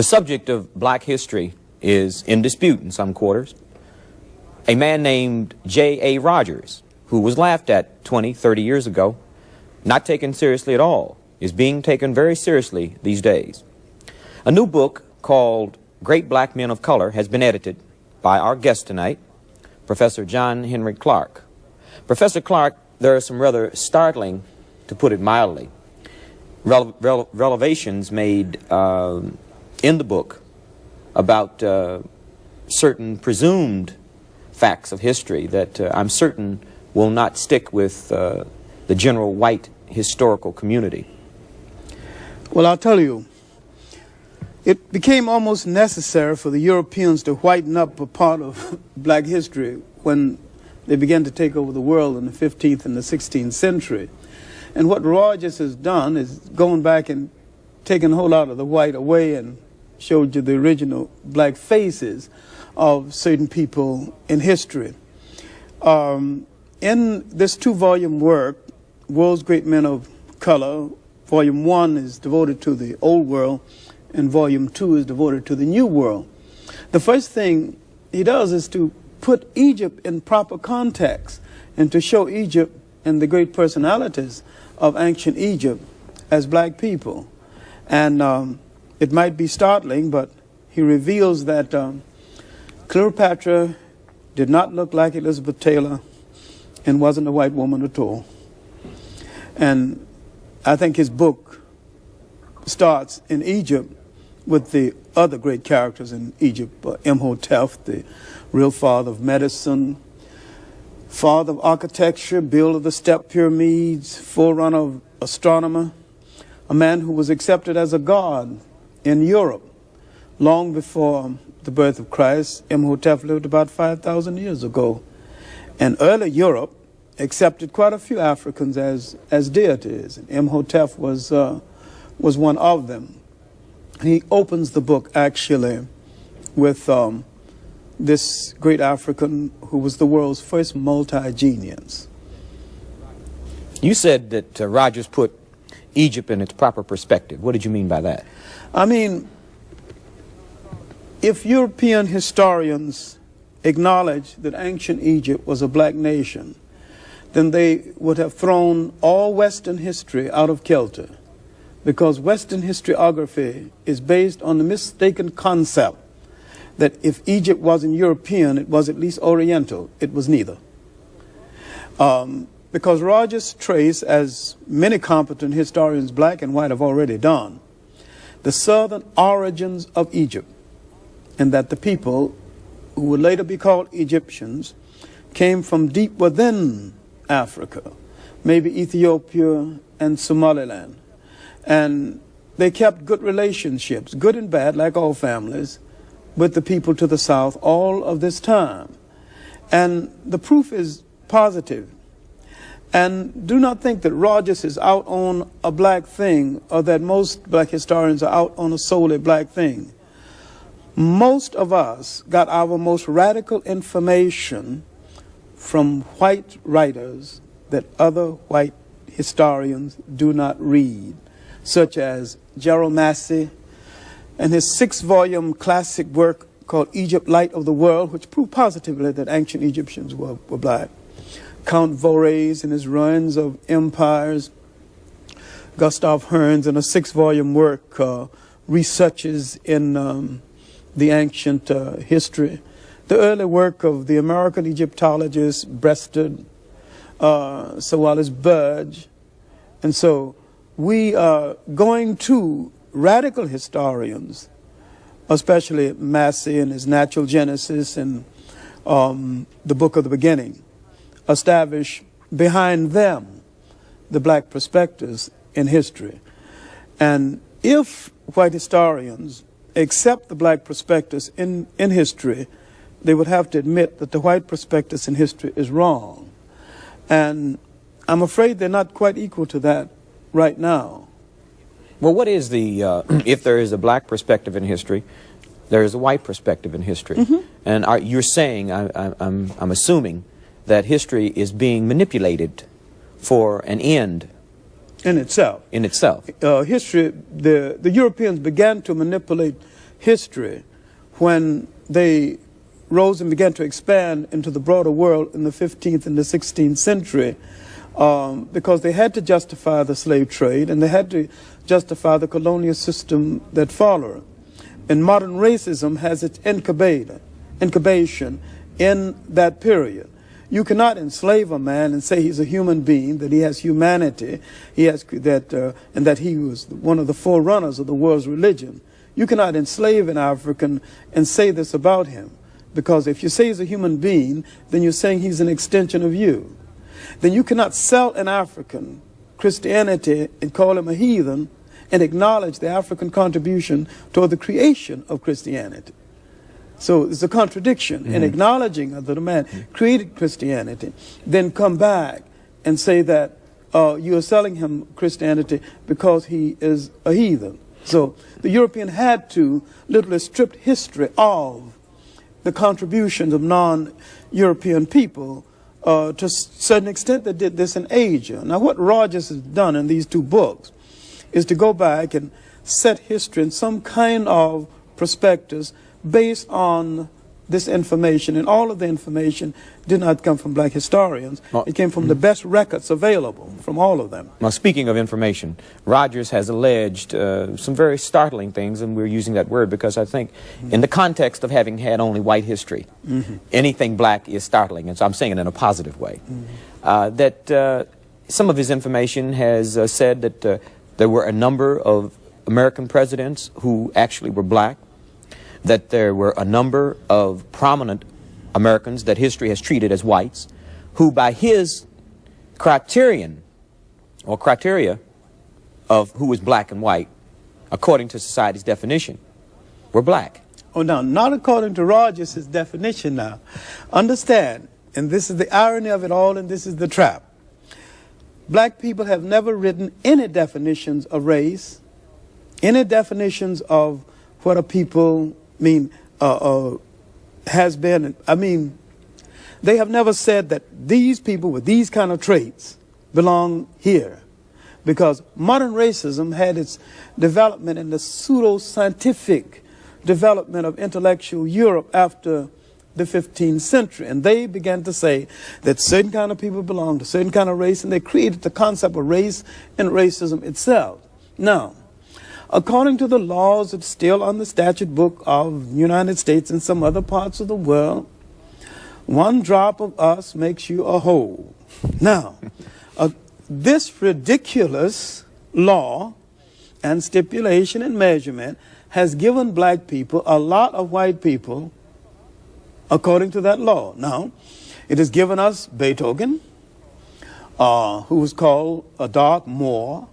The subject of black history is in dispute in some quarters. A man named J.A. Rogers, who was laughed at 20, 30 years ago, not taken seriously at all, is being taken very seriously these days. A new book called Great Black Men of Color has been edited by our guest tonight, Professor John Henrik Clarke. Professor Clarke, there are some rather startling, to put it mildly, revelations made in the book about certain presumed facts of history that I'm certain will not stick with the general white historical community. Well, I'll tell you, it became almost necessary for the Europeans to whiten up a part of black history when they began to take over the world in the 15th and the 16th century. And what Rogers has done is gone back and taken a whole lot of the white away and showed you the original black faces of certain people in history. In this two-volume work, World's Great Men of Color, Volume 1 is devoted to the Old World, and Volume 2 is devoted to the New World. The first thing he does is to put Egypt in proper context and to show Egypt and the great personalities of ancient Egypt as black people. And it might be startling, but he reveals that Cleopatra did not look like Elizabeth Taylor and wasn't a white woman at all. And I think his book starts in Egypt with the other great characters in Egypt, Imhotep, the real father of medicine, father of architecture, builder of the step pyramids, forerunner of astronomer, a man who was accepted as a god in Europe long before the birth of Christ. Imhotep lived about 5,000 years ago. And early Europe accepted quite a few Africans as deities. And Imhotep was one of them. He opens the book actually with this great African who was the world's first multi-genius. You said that Rogers put Egypt in its proper perspective. What did you mean by that? I mean, if European historians acknowledge that ancient Egypt was a black nation, then they would have thrown all Western history out of kilter, because Western historiography is based on the mistaken concept that if Egypt wasn't European, it was at least Oriental. It was neither. Because Rogers traced, as many competent historians, black and white, have already done, the southern origins of Egypt, and that the people who would later be called Egyptians came from deep within Africa, maybe Ethiopia and Somaliland. And they kept good relationships, good and bad, like all families, with the people to the south all of this time. And the proof is positive. And do not think that Rogers is out on a black thing, or that most black historians are out on a solely black thing. Most of us got our most radical information from white writers that other white historians do not read, such as Gerald Massey and his 6-volume classic work called Egypt, Light of the World, which proved positively that ancient Egyptians were black. Count Vorez and his Ruins of Empires. Gustav Hearns in a 6-volume work, Researches in the Ancient History. The early work of the American Egyptologist Breasted, Sir Wallace Budge. And so we are going to radical historians, especially Massey and his Natural Genesis and the Book of the Beginning, establish behind them the black perspectives in history. And if white historians accept the black perspectives in history, they would have to admit that the white perspectives in history is wrong. And I'm afraid they're not quite equal to that right now. Well, what is the, if there is a black perspective in history, there is a white perspective in history. Mm-hmm. And you're saying, I'm assuming, that history is being manipulated for an end. In itself. In itself. History, the Europeans began to manipulate history when they rose and began to expand into the broader world in the 15th and the 16th century, because they had to justify the slave trade and they had to justify the colonial system that followed. And modern racism has its incubation in that period. You cannot enslave a man and say he's a human being, that he has humanity, and that he was one of the forerunners of the world's religion. You cannot enslave an African and say this about him, because if you say he's a human being, then you're saying he's an extension of you. Then you cannot sell an African Christianity and call him a heathen and acknowledge the African contribution toward the creation of Christianity. So it's a contradiction in acknowledging that the man created Christianity, then come back and say that you are selling him Christianity because he is a heathen. So the European had to literally strip history of the contributions of non-European people. To a certain extent, they did this in Asia. Now, what Rogers has done in these two books is to go back and set history in some kind of prospectus based on this information. And all of the information did not come from black historians. It came from the best records available from all of them. Now, speaking of information, Rogers has alleged some very startling things, and we're using that word because I think in the context of having had only white history, anything black is startling, and so I'm saying it in a positive way. That some of his information has said that there were a number of American presidents who actually were black, that there were a number of prominent Americans that history has treated as whites, who by his criterion, or criteria of who was black and white, according to society's definition, were black. Oh, no, not according to Rogers' definition now. Understand, and this is the irony of it all, and this is the trap. Black people have never written any definitions of race, any definitions of what a people has been. I mean, they have never said that these people with these kind of traits belong here, because modern racism had its development in the pseudo-scientific development of intellectual Europe after the 15th century, and they began to say that certain kind of people belong to certain kind of race, and they created the concept of race and racism itself. Now, according to the laws that's still on the statute book of the United States and some other parts of the world, one drop of us makes you a whole. Now, this ridiculous law and stipulation and measurement has given black people a lot of white people according to that law. Now, it has given us Beethoven, who was called a dark Moor.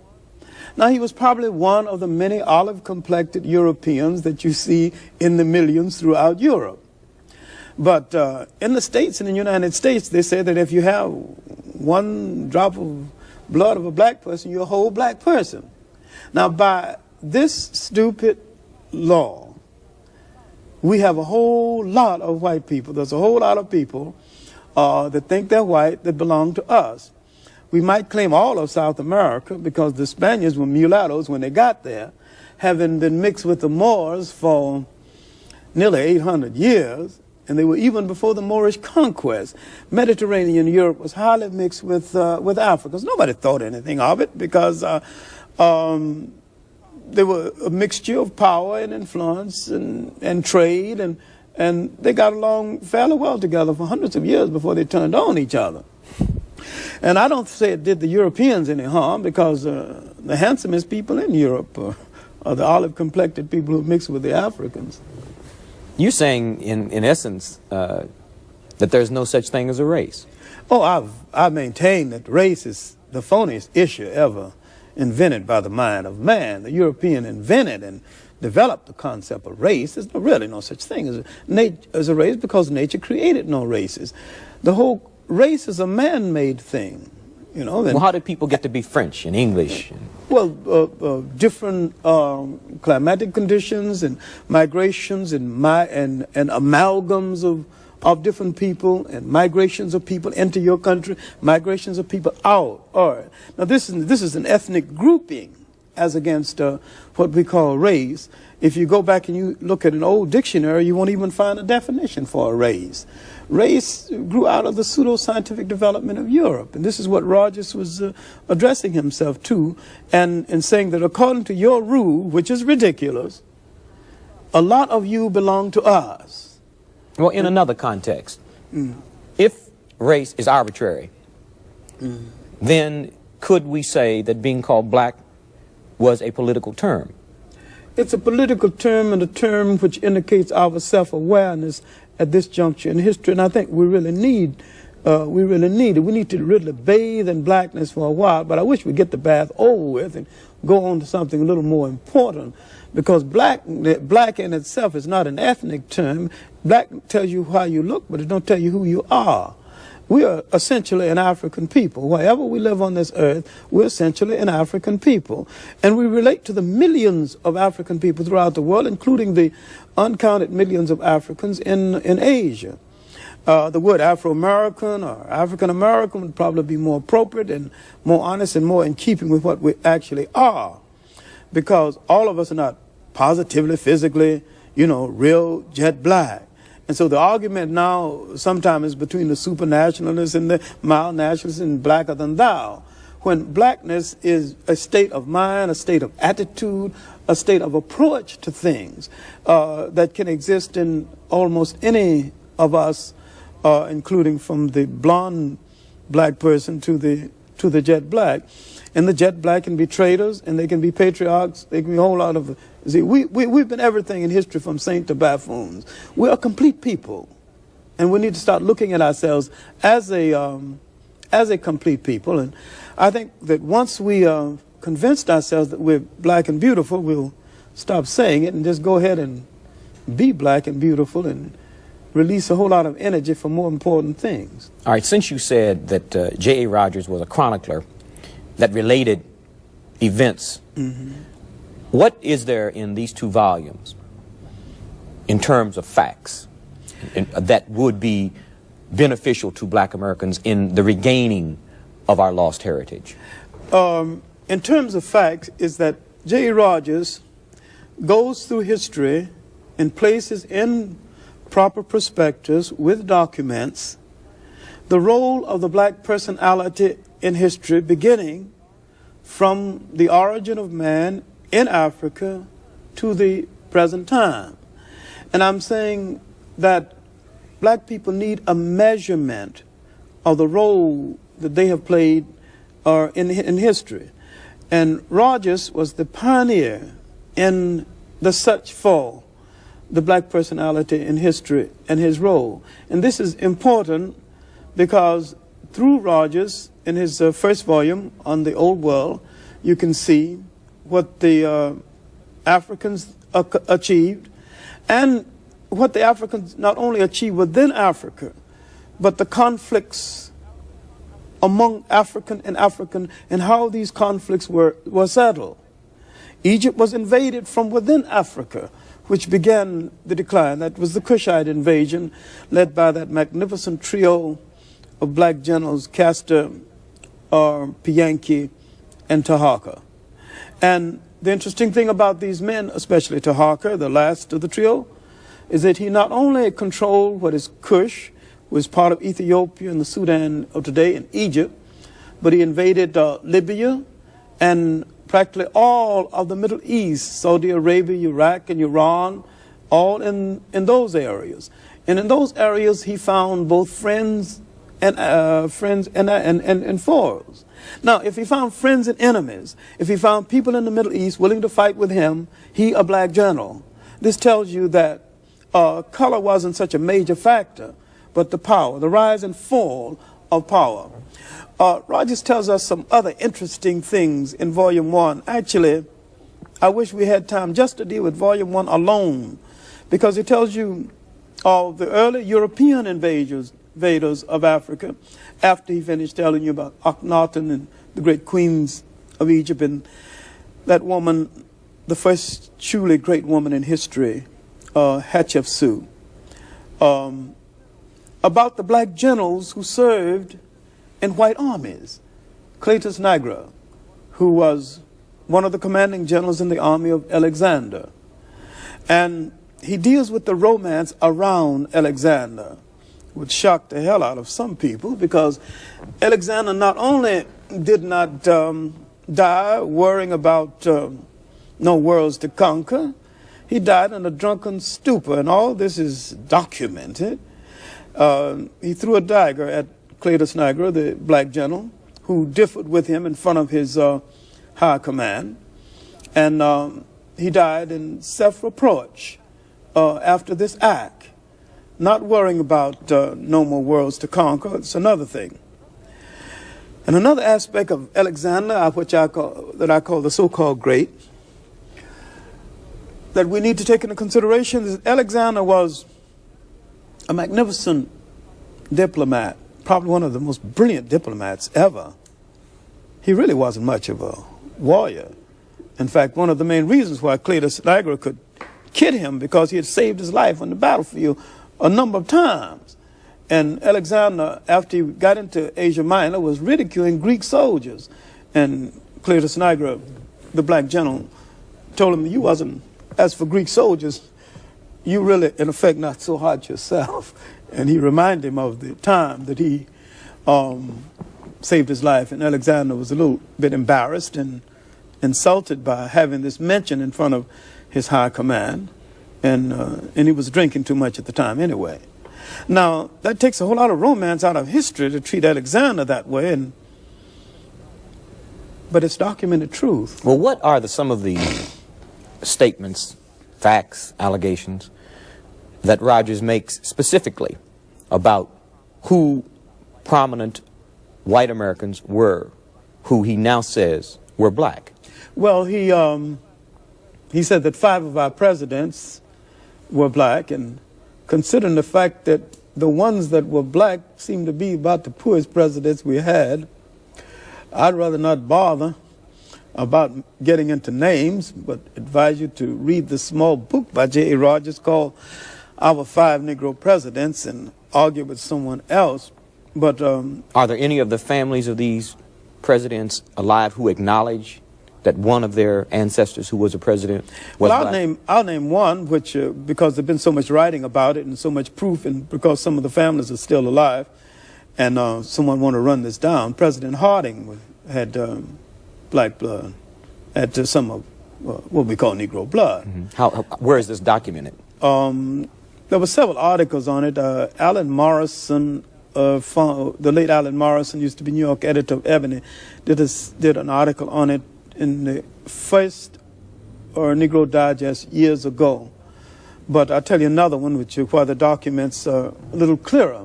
Now, he was probably one of the many olive-complected Europeans that you see in the millions throughout Europe. But in the States, in the United States, they say that if you have one drop of blood of a black person, you're a whole black person. Now, by this stupid law, we have a whole lot of white people. There's a whole lot of people that think they're white that belong to us. We might claim all of South America because the Spaniards were mulattoes when they got there, having been mixed with the Moors for nearly 800 years, and they were even before the Moorish conquest. Mediterranean Europe was highly mixed with Africans. Nobody thought anything of it because they were a mixture of power and influence and trade, and they got along fairly well together for hundreds of years before they turned on each other. And I don't say it did the Europeans any harm, because the handsomest people in Europe are the olive-complected people who mix with the Africans. You're saying, in essence, that there's no such thing as a race. Oh, I maintain that race is the phoniest issue ever invented by the mind of man. The European invented and developed the concept of race. There's really no such thing as a race, because nature created no races. The whole race is a man-made thing, you know. Well, how did people get to be French and English? Well, different climatic conditions and migrations and amalgams of different people, and migrations of people into your country, migrations of people out. All right. Now, this is an ethnic grouping, as against what we call race. If you go back and you look at an old dictionary, you won't even find a definition for a race. Race grew out of the pseudo-scientific development of Europe, and this is what Rogers was addressing himself to, and saying that according to your rule, which is ridiculous, a lot of you belong to us. Well, in another context, if race is arbitrary, then could we say that being called black was a political term? It's a political term, and a term which indicates our self-awareness at this juncture in history, and I think we really need it. We need to really bathe in blackness for a while, but I wish we'd get the bath over with and go on to something a little more important, because black in itself is not an ethnic term. Black tells you how you look, but it don't tell you who you are. We are essentially an African people. Wherever we live on this earth, we're essentially an African people. And we relate to the millions of African people throughout the world, including the uncounted millions of Africans in Asia. The word Afro-American or African-American would probably be more appropriate and more honest and more in keeping with what we actually are. Because all of us are not positively, physically, real jet black. And so the argument now sometimes is between the supernationalists and the mild nationalists and blacker than thou, when blackness is a state of mind, a state of attitude, a state of approach to things that can exist in almost any of us, including from the blonde black person to the jet black. And the jet black can be traitors, and they can be patriarchs. They can be a whole lot of... See, we've been everything in history from saint to buffoons. We're a complete people, and we need to start looking at ourselves as a complete people. And I think that once we convinced ourselves that we're black and beautiful, we'll stop saying it and just go ahead and be black and beautiful and release a whole lot of energy for more important things. All right, since you said that J.A. Rogers was a chronicler that related events, what is there in these two volumes in terms of facts that would be beneficial to black Americans in the regaining of our lost heritage? In terms of facts, is that J.A. Rogers goes through history and places in proper perspectives with documents the role of the black personality in history, beginning from the origin of man in Africa to the present time. And I'm saying that black people need a measurement of the role that they have played in history. And Rogers was the pioneer in the search for the black personality in history and his role. And this is important because through Rogers, in his first volume on the Old World, you can see what the Africans achieved, and what the Africans not only achieved within Africa, but the conflicts among African and how these conflicts were settled. Egypt was invaded from within Africa, which began the decline. That was the Kushite invasion, led by that magnificent trio of black generals, Castor, Pianki, and Taharqa. And the interesting thing about these men, especially Taharqa, the last of the trio, is that he not only controlled what is Kush, was part of Ethiopia and the Sudan of today, and Egypt, but he invaded Libya and practically all of the Middle East, Saudi Arabia, Iraq, and Iran, all in those areas. And in those areas, he found both friends and foes. Now, if he found friends and enemies, if he found people in the Middle East willing to fight with him, he a black general. This tells you that color wasn't such a major factor, but the power, the rise and fall of power. Rogers tells us some other interesting things in Volume 1. Actually, I wish we had time just to deal with Volume 1 alone, because it tells you of the early European invaders of Africa, after he finished telling you about Akhenaten and the great queens of Egypt, and that woman, the first truly great woman in history, Hatshepsut. About the black generals who served in white armies. Cletus Nigra, who was one of the commanding generals in the army of Alexander. And he deals with the romance around Alexander, which shocked the hell out of some people, because Alexander not only did not die worrying about no worlds to conquer, he died in a drunken stupor, and all this is documented. He threw a dagger at Clarke, the black general, who differed with him in front of his high command, and he died in self-reproach after this act, not worrying about no more worlds to conquer. It's another thing. And another aspect of Alexander, which I call the so-called great, that we need to take into consideration is Alexander was a magnificent diplomat, probably one of the most brilliant diplomats ever. He really wasn't much of a warrior. In fact, one of the main reasons why Clarke could kid him, because he had saved his life on the battlefield a number of times. And Alexander, after he got into Asia Minor, was ridiculing Greek soldiers. And Clarke, the black general, told him, you wasn't, as for Greek soldiers, you really, in effect, not so hard yourself. And he reminded him of the time that he saved his life. And Alexander was a little bit embarrassed and insulted by having this mention in front of his high command. And he was drinking too much at the time anyway. Now, that takes a whole lot of romance out of history to treat Alexander that way, but it's documented truth. Well, what are some of the statements, facts, allegations that Rogers makes specifically about who prominent white Americans were, who he now says were black? Well, he said that 5 of our presidents were black, and considering the fact that the ones that were black seemed to be about the poorest presidents we had, I'd rather not bother about getting into names, but advise you to read the small book by J.A. Rogers called Our 5 Negro Presidents and argue with someone else. But are there any of the families of these presidents alive who acknowledge that one of their ancestors who was a president was black? I'll name one, which because there's been so much writing about it and so much proof, and because some of the families are still alive, and someone want to run this down. President Harding had black blood, had some of what we call Negro blood. Mm-hmm. Where is this documented? There were several articles on it. Alan Morrison, the late Alan Morrison, used to be New York editor of Ebony, did an article on it in the first Negro Digest years ago. But I'll tell you another one, where the documents are a little clearer.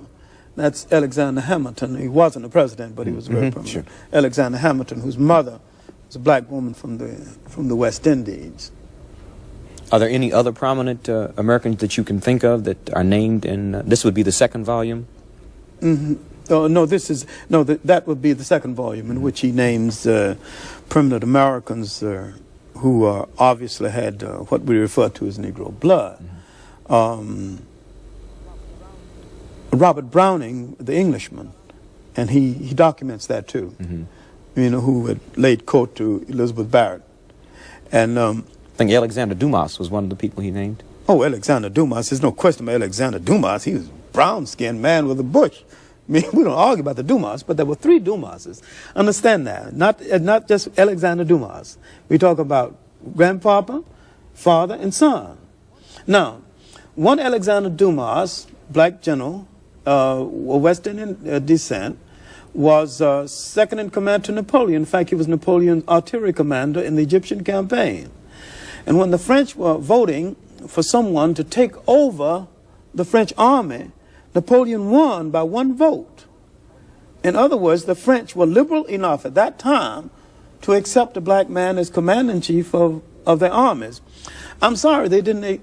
That's Alexander Hamilton. He wasn't a president, but he was very prominent. Sure. Alexander Hamilton, whose mother was a black woman from the West Indies. Are there any other prominent Americans that you can think of that are named in, this would be the second volume? Mm-hmm. That would be the second volume, in which he names prominent Americans who obviously had what we refer to as Negro blood. Mm-hmm. Robert Browning, the Englishman, and he documents that too. Mm-hmm. Who had laid court to Elizabeth Barrett. And I think Alexander Dumas was one of the people he named. Oh, Alexander Dumas. There's no question about Alexander Dumas. He was a brown-skinned man with a bush. I mean, we don't argue about the Dumas, but there were 3 Dumases. Understand that. Not just Alexander Dumas. We talk about grandpapa, father, and son. Now, one Alexander Dumas, black general, West Indian descent, was second in command to Napoleon. In fact, he was Napoleon's artillery commander in the Egyptian campaign. And when the French were voting for someone to take over the French army, Napoleon won by 1 vote. In other words, the French were liberal enough at that time to accept a black man as commander-in-chief of their armies. I'm sorry they didn't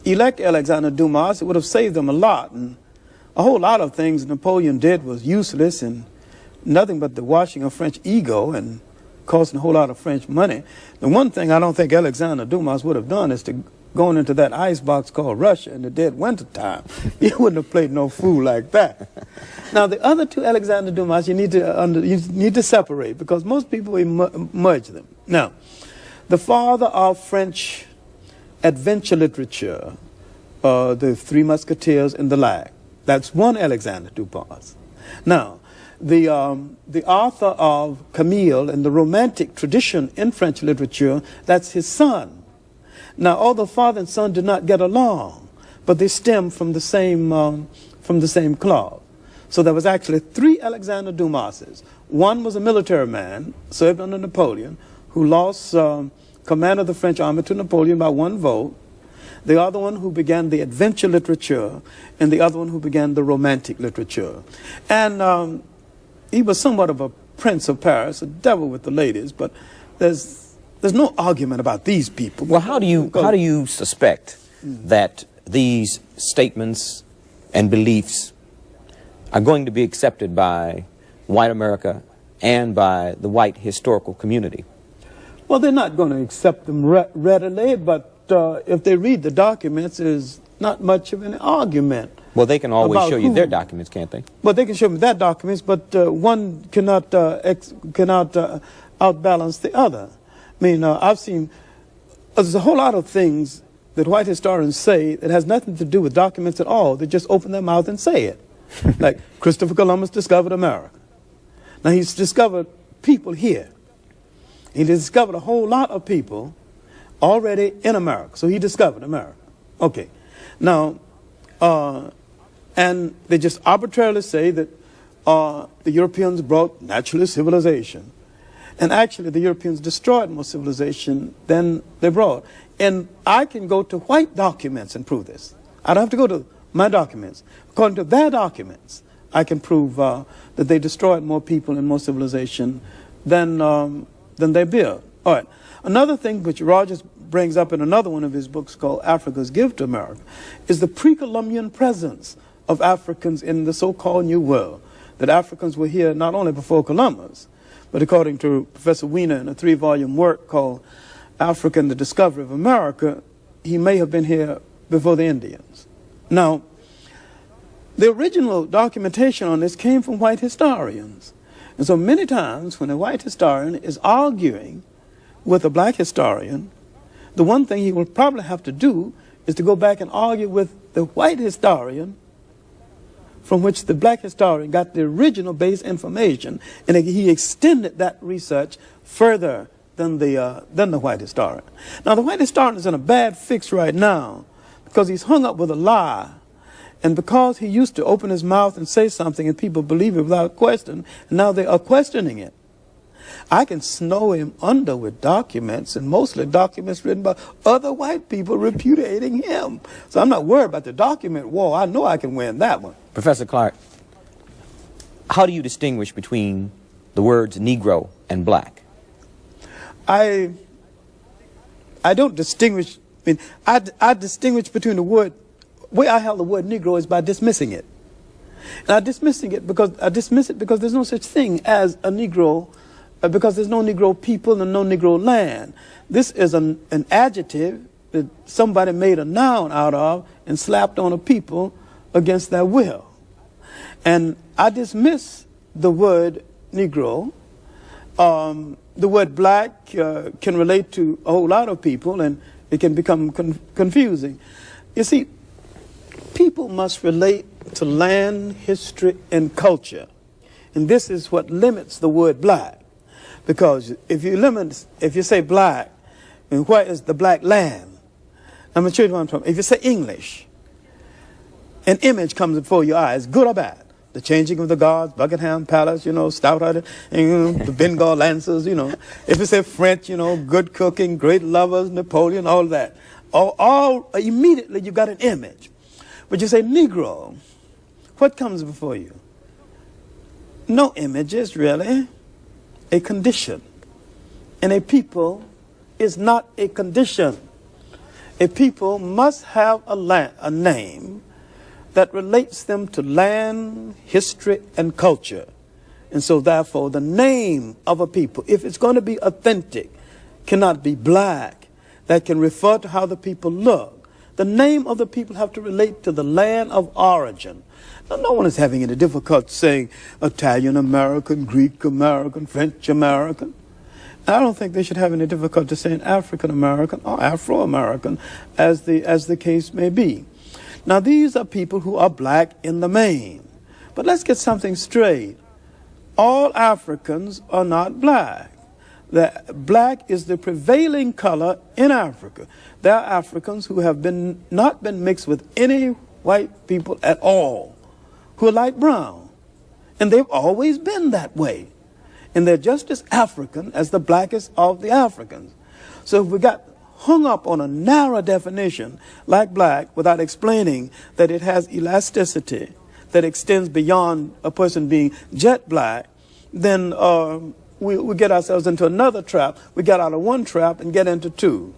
elect Alexander Dumas. It would have saved them a lot. And a whole lot of things Napoleon did was useless and nothing but the washing of French ego and costing a whole lot of French money. The one thing I don't think Alexander Dumas would have done is to going into that ice box called Russia in the dead winter time, you wouldn't have played no fool like that. Now, the other two Alexander Dumas, you need to separate, because most people merge them. Now, the father of French adventure literature, the Three Musketeers and the like, that's one Alexander Dumas. Now, the author of Camille and the Romantic tradition in French literature, that's his son. Now, although father and son did not get along, but they stem from the same cloth. So there was actually three Alexander Dumases. One was a military man, served under Napoleon, who lost command of the French army to Napoleon by 1 vote. The other one who began the adventure literature, and the other one who began the romantic literature. And he was somewhat of a prince of Paris, a devil with the ladies, but there's no argument about these people. Well, how do you suspect that these statements and beliefs are going to be accepted by white America and by the white historical community? Well, they're not going to accept them readily, but if they read the documents, there's not much of an argument. Well, they can always show you their documents, can't they? Well, they can show me their documents, but one cannot outbalance the other. I mean, I've seen there's a whole lot of things that white historians say that has nothing to do with documents at all. They just open their mouth and say it. Like Christopher Columbus discovered America. Now, he's discovered people here. He discovered a whole lot of people already in America. So he discovered America. Okay. Now, and they just arbitrarily say that the Europeans brought naturalist civilization. And actually, the Europeans destroyed more civilization than they brought. And I can go to white documents and prove this. I don't have to go to my documents. According to their documents, I can prove that they destroyed more people and more civilization than they built. All right. Another thing which Rogers brings up in another one of his books called Africa's Gift to America is the pre-Columbian presence of Africans in the so-called New World. That Africans were here not only before Columbus, but according to Professor Wiener in a 3-volume work called Africa and the Discovery of America, he may have been here before the Indians. Now, the original documentation on this came from white historians. And so many times when a white historian is arguing with a black historian, the one thing he will probably have to do is to go back and argue with the white historian from which the black historian got the original base information, and he extended that research further than the white historian. Now, the white historian is in a bad fix right now because he's hung up with a lie, and because he used to open his mouth and say something and people believe it without question, and now they are questioning it. I can snow him under with documents, and mostly documents written by other white people repudiating him. So I'm not worried about the document war. I know I can win that one. Professor Clarke, how do you distinguish between the words Negro and black? I don't distinguish. I mean, I distinguish between the word. The way I held the word Negro is by dismissing it. And I dismiss it because there's no such thing as a Negro, because there's no Negro people and no Negro land. This is an adjective that somebody made a noun out of and slapped on a people against their will. And I dismiss the word Negro. The word black can relate to a whole lot of people, and it can become confusing. You see, people must relate to land, history, and culture. And this is what limits the word black. Because if you say black, and what is the black land? I'm going to show you what I'm talking about. If you say English, an image comes before your eyes, good or bad. The changing of the guards, Buckingham Palace, stout-hearted, the Bengal Lancers, If you say French, good cooking, great lovers, Napoleon, all that. All immediately you got an image. But you say Negro, what comes before you? No images, really. A condition. And a people is not a condition. A people must have a name that relates them to land, history, and culture. And so therefore the name of a people, if it's going to be authentic, cannot be black. that can refer to how the people look. The name of the people have to relate to the land of origin. Now, no one is having any difficulty saying Italian American, Greek American, French American. I don't think they should have any difficulty saying African American or Afro American, as the case may be. Now, these are people who are black in the main. But let's get something straight. All Africans are not black. Black is the prevailing color in Africa. There are Africans who have not been mixed with any white people at all, who are light brown. And they've always been that way. And they're just as African as the blackest of the Africans. So if we got hung up on a narrow definition like black without explaining that it has elasticity that extends beyond a person being jet black, then we get ourselves into another trap. We get out of one trap and get into two.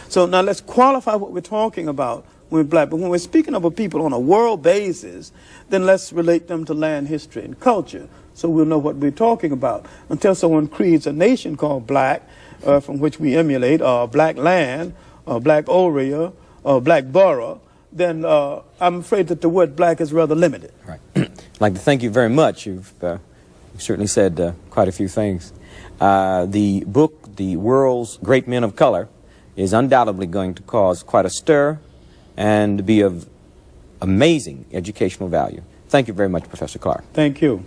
So now let's qualify what we're talking about when we're black. But when we're speaking of a people on a world basis, then let's relate them to land, history, and culture, so we'll know what we're talking about. Until someone creates a nation called black, from which we emulate, or black land, or black area, or black borough, then I'm afraid that the word black is rather limited. Right. I'd like to thank you very much. You've certainly said quite a few things. The book, The World's Great Men of Color, is undoubtedly going to cause quite a stir and be of amazing educational value. Thank you very much, Professor Clarke. Thank you.